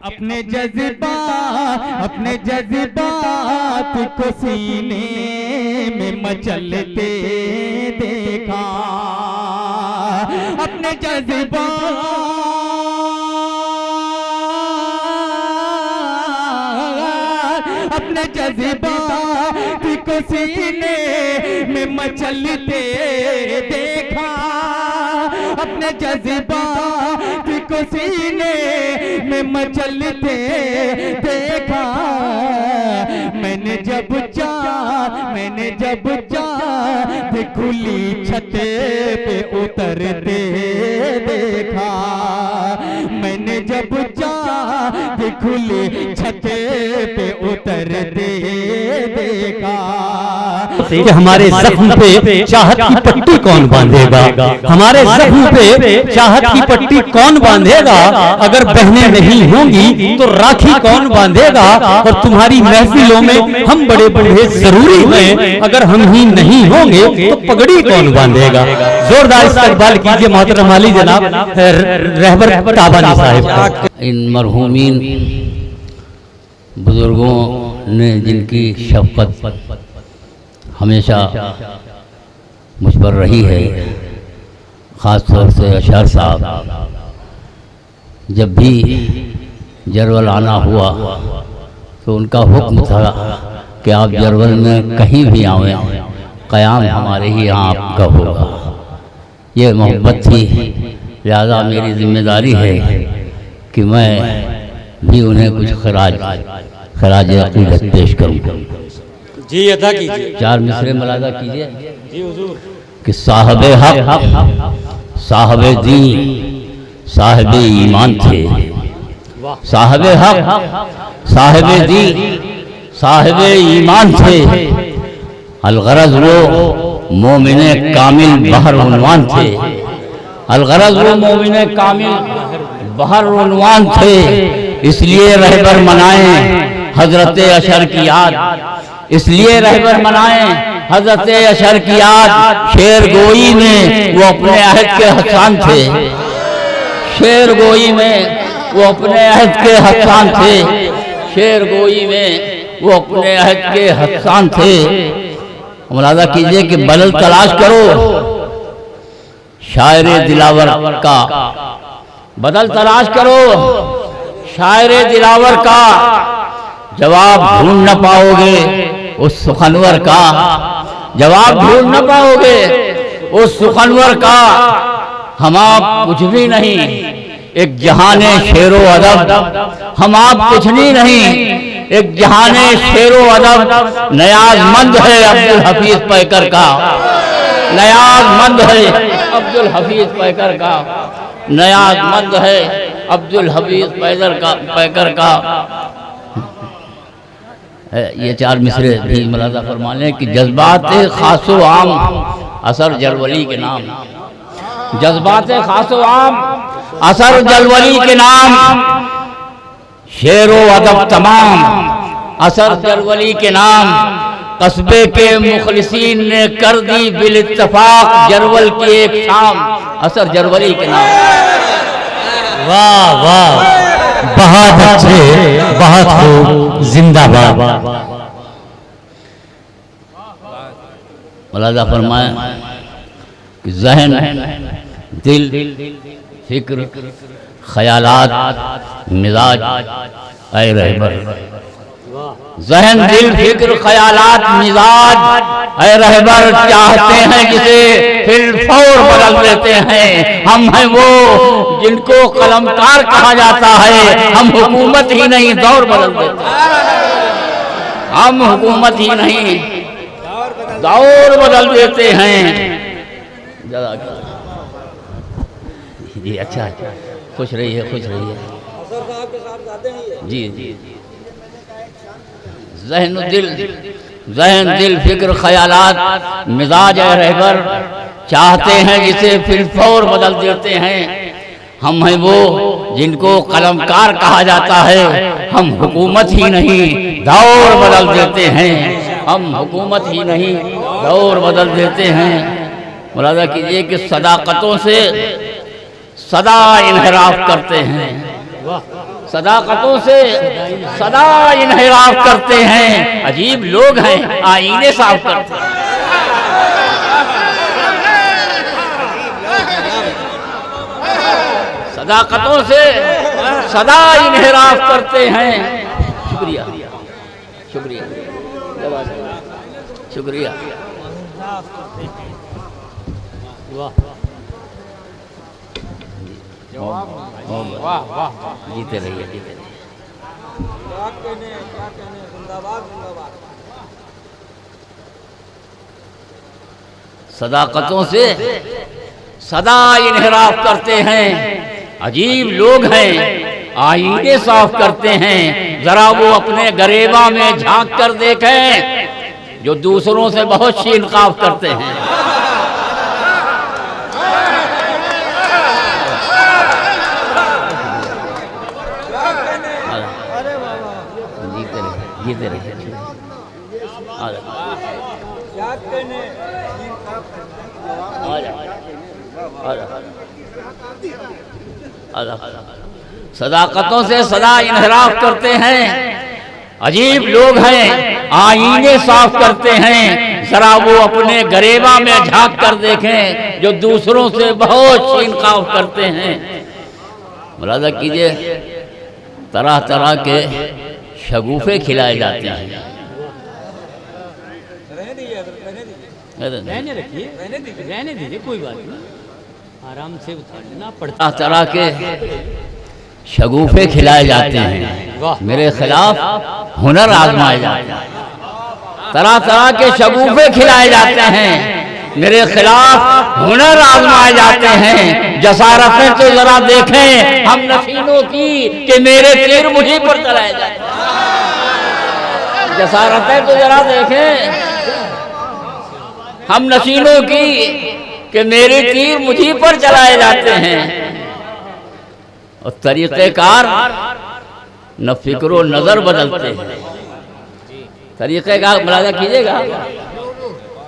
अपने जज्बात को सीने में मचलते देखा, अपने जज्बात को सीने में मचलते देखा, अपने जज्बात को सीने में मचलते देखा। मैंने जब चाँद खुली छत पे उतरते देखा, मैंने जब चाँद खुली छत पे उतरते देखा। कि हमारे जख्म पे चाहत की पट्टी कौन बांधेगा, हमारे जख्म पे चाहत की पट्टी कौन बांधेगा। अगर बहनें नहीं होंगी तो राखी कौन बांधेगा। और तुम्हारी महफिलों में हम बड़े बूढ़े जरूरी हैं, अगर हम ही नहीं होंगे तो पगड़ी कौन बांधेगा। जोरदार इस्तकबाल कीजिए मोहतरम अली जनाब रहबर ताबानी साहिब। इन मरहूमीन बुजुर्गों ने जिनकी शफ़क़त हमेशा मुझ पर रही है, ख़ास तौर से अशर साहब, जब भी जरवल आना हुआ तो उनका हुक्म था कि आप जरवल में कहीं भी आवें, क़याम हमारे ही यहाँ आपका होगा। ये मोहब्बत थी, लिहाजा मेरी ज़िम्मेदारी है कि मैं भी उन्हें कुछ खराज अक़ीदत पेश करूँ। जी अदा कीजिए, चार मिसरे मलादा कीजिए। जी हुजूर। कि साहिबे हक, साहिबे दीन, साहिबे ईमान थे। साहिबे हक, साहिबे दीन, साहिबे ईमान थे। अलगरज वो मोमिने कामिल बहर उन्वान थे। अलगरज वो मोमिने कामिल बहर उन्वान थे। इसलिए रहबर मनाएं हजरत अशर की याद, इसलिए रहबर मनाएं हजरत अशर की याद। शेर गोई में वो अपने अहद के हसान थे, शेर गोई में वो अपने अहद के हसान थे, शेर गोई में वो अपने अहद के हसान थे। मुलाजा कीजिए कि बदल तलाश करो शायर दिलावर का, बदल तलाश करो शायर दिलावर का। जवाब ढूंढ न पाओगे उस सुखनवर का, जवाब ढूंढ न पाओगे उस सुखनवर का। हम आप कुछ भी नहीं एक जहाने शेरो अदब, हम आप कुछ नहीं एक जहाने शेरो अदब। नयाजमंद है अब्दुल हफीज पैकर का, नयाजमंद है अब्दुल हफीज पैकर का, नयाजमंद है अब्दुल हफीज पैकर का। ये चार मिसरे भी मलाजा फरमा लें कि जज्बात खासो आम असर जलवली के नाम, जज्बात खासो आम असर जलवली के नाम। शेरो अदब तमाम असर जलवली के नाम। कस्बे के मुखलिसीन ने कर दी बिल इत्तफाक जरवल की एक शाम, असर जरवली के नाम। वाह वाह, बहुत अच्छे, बहुत खूब, जिंदाबाद। मुलाजा फरमाए कि ज़हन, दिल, फिक्र, ख्यालात, मिजाज ऐ रहबर। ज़हन, दिल, फिक्र, ख्यालात, मिजाज ऐ रहबर। चाहते हैं जिसे फिर फौर बदल देते हैं। हम हैं वो जिनको कलमकार कहा जाता है। हम हुकूमत ही नहीं दौर बदल देते हैं। हम हुकूमत ही नहीं दौर बदल देते हैं। जी अच्छा, खुश रहिए, खुश रहिए जी जी। ज़हन दिल फिक्र ख्यालात मिजाज है रहबर। चाहते हैं जिसे फिर फौर बदल देते हैं। हम हैं वो जिनको कलमकार कहा जाता है। हम हुकूमत ही नहीं दौर बदल देते हैं। हम हुकूमत ही नहीं दौर बदल देते हैं। मुलाजा कीजिए कि सदाकतों से सदा इनहराफ करते हैं। सदाकतों से सदा इन्हिराफ करते हैं, अजीब लोग हैं आईने साफ करते हैं। सदाकतों से सदा इन्हिराफ करते हैं। शुक्रिया शुक्रिया शुक्रिया। वाह वाह जीते रहिए जीते रहिए। सदाकतों से सदा इन्हिराफ करते हैं, अजीब लोग हैं आईने साफ करते हैं। जरा वो अपने गरेबा में झांक कर देखें जो दूसरों से बहुत सी इनकाफ करते हैं। जीते रहिए सदाकतों से सदा इन्हिराफ करते हैं, अजीब लोग हैं आईने साफ करते हैं। जरा वो अपने गरेबा में झांक कर देखें जो दूसरों से बहुत सी इनकाफ करते हैं। मुलाजा कीजिए, तरह तरह के शगुफे खिलाए जाते हैं। रहने रखिए, रहने दीजिए, कोई बात नहीं, आराम से उतार लेना पड़ता। तरह तरह के शगुफे खिलाए जाते हैं, मेरे खिलाफ हुनर आजमाए जाते हैं। तरह तरह के शगुफे खिलाए जाते हैं, मेरे खिलाफ हुनर आजमाए जाते हैं। जसारतें तो जरा देखें हम नशीनों की कि मेरे तीर मुझी पर चलाए जाते हैं। जसारतें तो जरा देखें हम नशीनों की कि मेरे तीर मुझी पर चलाए जाते हैं। और तरीक़ेकार न फिक्र नजर बदलते हैं। तरीक़ेकार मुलाज़ा कीजिएगा,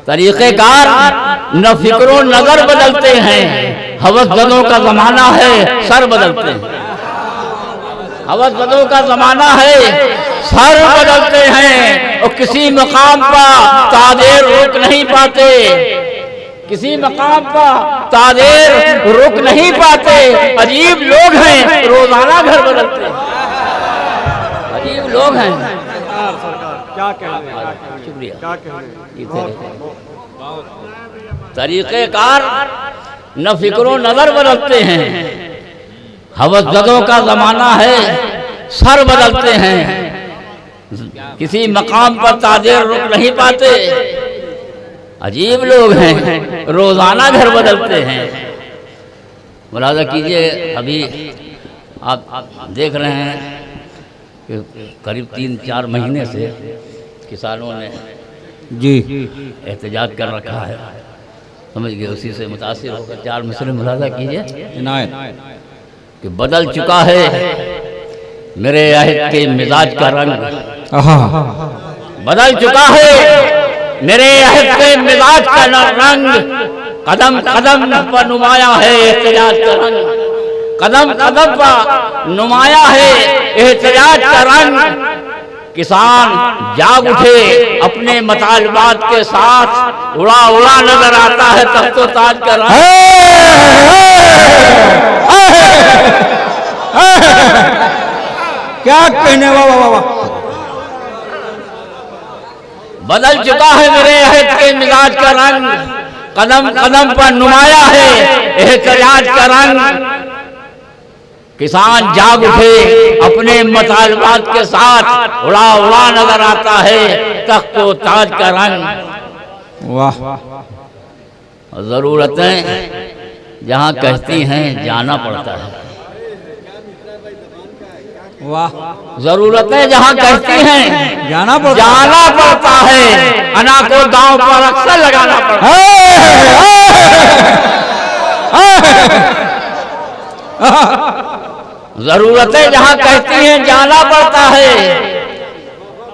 तरीक़ेकार न फिक्र नजर बदलते हैं। हवसज़दों का जमाना है सर बदलते हैं। हवसज़दों का जमाना है सर बदलते हैं। और किसी मकाम पर तादेर रुक नहीं पाते, किसी मकाम पर तादेर रुक नहीं पाते। अजीब लोग हैं रोजाना घर बदलते हैं, अजीब लोग हैं। क्या कहने, शुक्रिया। क्या कहने। तरीक़ेकार न फिक्रो नजर बदलते हैं। हवसज़दों का जमाना है सर बदलते हैं। किसी मकाम पर तादेर रुक नहीं पाते। अजीब लोग हैं रोजाना घर बदलते हैं। मुलाज़ा कीजिए, अभी आप देख रहे हैं कि करीब 3-4 महीने से किसानों ने जी एहतजाज कर रखा है, समझ गए। उसी से मुतासिर होकर 4 मसले मुलाज़ा कीजिए इनायत कि बदल चुका है मेरे अहद के मिजाज का रंग। बदल चुका है मेरे अहद के मिजाज का रंग। कदम कदम पर नुमाया है एहतजाज का रंग। कदम कदम पर नुमाया है एहतजाज का रंग। किसान जाग उठे अपने मतालबात के साथ, उड़ा उड़ा नजर आता है तख्तो ताज का रंग। क्या कहने, वाह वाह वाह। बदल चुका है मेरे अहद के मिजाज का रंग। कदम कदम पर नुमाया है एहतजाज का रंग। किसान जाग उठे अपने मतालबात के साथ, उड़ा उड़ा नजर आता है तख्तो ताज का रंग। वाह। जरूरतें जहाँ कहती हैं जाना पड़ता है। वाह। जरूरतें जहाँ कहती हैं जाना पड़ता है। अना को दांव पर अक्सर लगाना पड़ता है। जरूरतें जहाँ कहती हैं जाना पड़ता है।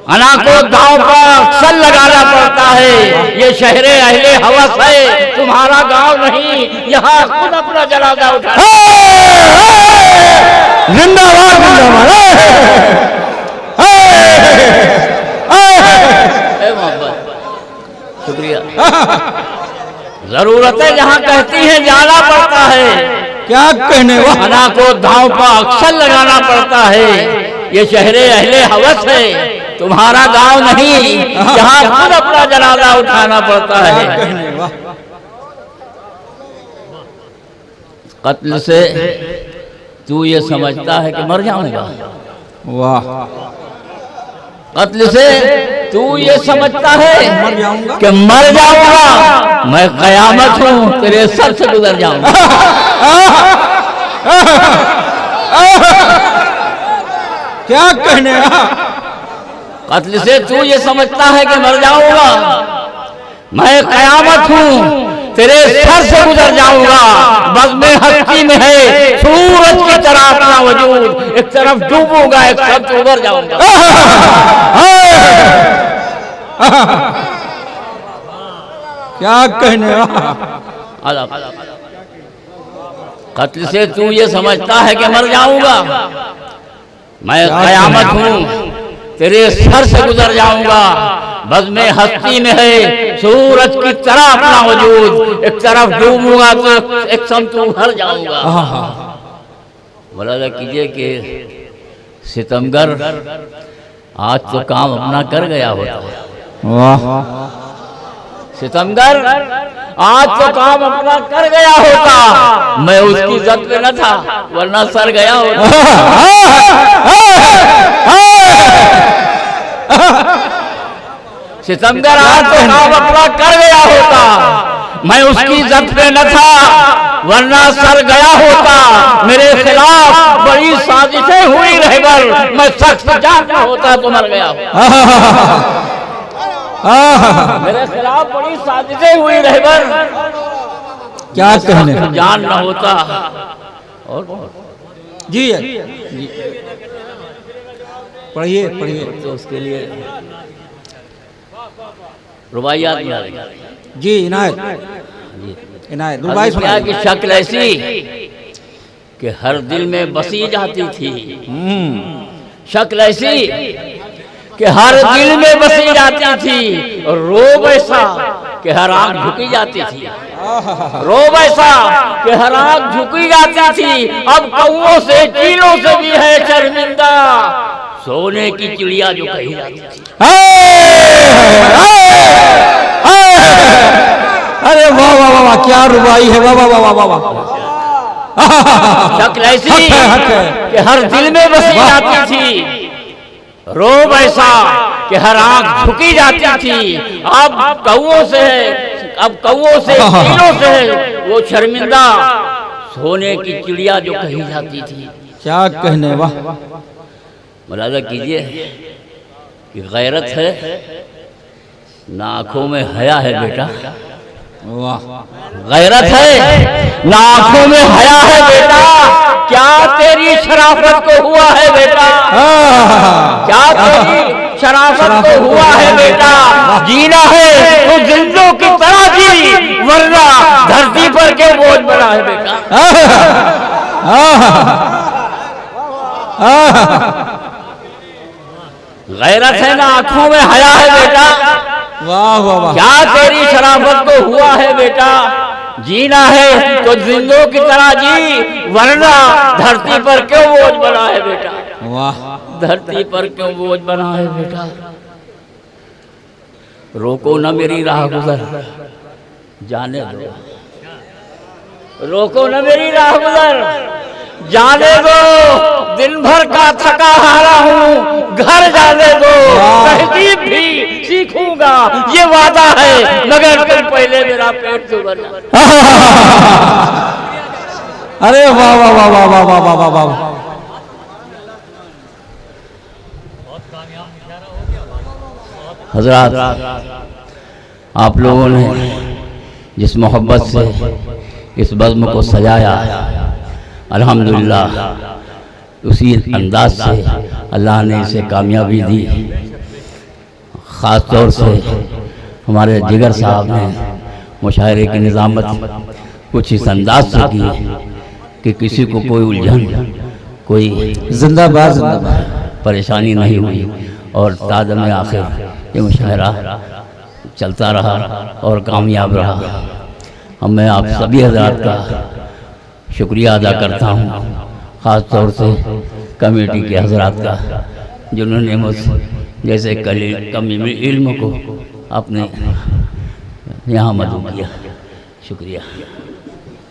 अना को दांव पर अक्सर लगाना पड़ता है। ये शहरे अहले हवस है, तुम्हारा गांव नहीं, यहाँ खुद अपना जनाजा उठा। जिंदाबाद जिंदाबाद। मोहब्बत शुक्रिया। जरूरतें जहाँ कहती हैं जाना पड़ता है, क्या कहने वाह। खाना को दांव पर अक्सर लगाना पड़ता है। ये शहरे अहले हवस है, तुम्हारा गांव नहीं जहाँ खुद अपना जनाजा उठाना पड़ता क्या है। कहने वाह। कत्ल से तू ये समझता है कि मर जाऊंगा, वाह। कत्ल से तू ये समझता है मर जाऊंगा कि मर जाऊंगा, मैं कयामत हूँ तेरे सर से गुजर जाऊंगा। क्या कहने वाह। कत्ल से तू ये समझता है कि मर जाऊंगा, मैं कयामत हूँ तेरे सर से गुजर जाऊंगा। बस में हस्ती में है सूरज की तरह अपना वजूद, एक तरफ डूबूंगा एक तरफ उबर जाऊंगा। क्या कहने वाह। कत्ल से तू ये समझता है कि मर जाऊंगा, मैं कयामत हूँ तेरे सर से गुजर जाऊंगा। बस में हस्ती में है सूरज की तरह अपना वजूद, एक तरफ डूबूंगा तो एक समतू उभर जाऊंगा। बोला कीजिए कि सितमगर आज तो काम अपना कर गया होता। वाह। सितमगर आज तो काम अपना कर गया होता, मैं उसकी इज्जत में न था वरना सर गया होता। सितमगर आज तो काम अपना कर गया होता, मैं उसकी इज्जत में न था वरना सर गया होता। मेरे खिलाफ बड़ी साजिशें हुई रहबर, मैं सख्त जानता होता तो मर गया होता। मेरे खिलाफ बड़ी साजिशें हुई रहबर, क्या कहने। जान न होता। और जी पढ़िए पढ़िए। तो उसके लिए रुबाइयात में आ रही। जी इनायत इनायत रुबाई क्या की शक्ल ऐसी कि हर दिल में बसी जाती थी, शक्ल ऐसी कि हर दिल में बसी जाती थी, और रोब ऐसा कि हर आंख झुकी जाती थी। रोब ऐसा कि हर आंख झुकी जाती थी। अब कौओं से चीलों से भी है शर्मिंदा, सोने की चिड़िया जो कही जाती थी। अरे वाह वाह वाह वाह, क्या रुबाई है। वाह वाह वाह वाह वाह। शक्ल ऐसी कि हर दिल में बसी जाती थी, रोब ऐसा कि हर आंख झुकी जाती थी। अब कौओं से है, अब कौओं से चीलों से है वो शर्मिंदा, सोने की चिड़िया जो कही जाती थी। क्या कहने वाह। मुलाजा कीजिए कि गैरत है ना आंखों में हया है बेटा। वाह। गैरत है ना आंखों में हया है बेटा, क्या तेरी शराफत को हुआ है बेटा, क्या तेरी शराफत को हुआ है बेटा। जीना है तो जिंदों की तरह जी, वरना धरती पर के बोझ बना है बेटा। गैरत है ना आंखों में हया है बेटा, वाह वाह वाह। क्या तेरी शराफत को हुआ है बेटा। जीना है तो जिंदों की तरह जी, वरना धरती पर क्यों बोझ बना है बेटा। वाह। धरती पर क्यों बोझ बना है बेटा। रोको न मेरी राह गुजर, जाने दो। रोको न मेरी राह गुजर, जाने दो। दिन भर का थका हारा हूँ, घर जाने दो। तहजीब भी सीखूंगा ये वादा है, मगर तुम पहले मेरा पेट तो भरना। अरे वाह वाह वाह वाह वाह वाह वाह वाह वाह। हज़रात, आप लोगों ने जिस मोहब्बत से इस बज़्म को सजाया, अल्हम्दुलिल्लाह उसी अंदाज से अल्लाह ने इसे कामयाबी दी। ख़ास तौर से हमारे जिगर साहब ने मुशायरे की निज़ामत कुछ इस अंदाज से की कि किसी को कोई उलझन कोई जिंदाबाद जिंदाबाद। परेशानी नहीं हुई और तादम आखिर ये मुशायरा चलता रहा और कामयाब रहा। अब मैं आप सभी हजरात का शुक्रिया अदा करता हूँ, ख़ास तौर से कमेटी के हजरात का जिन्होंने मुझ जैसे कमी इल्म को अपने यहाँ मदद किया। शुक्रिया।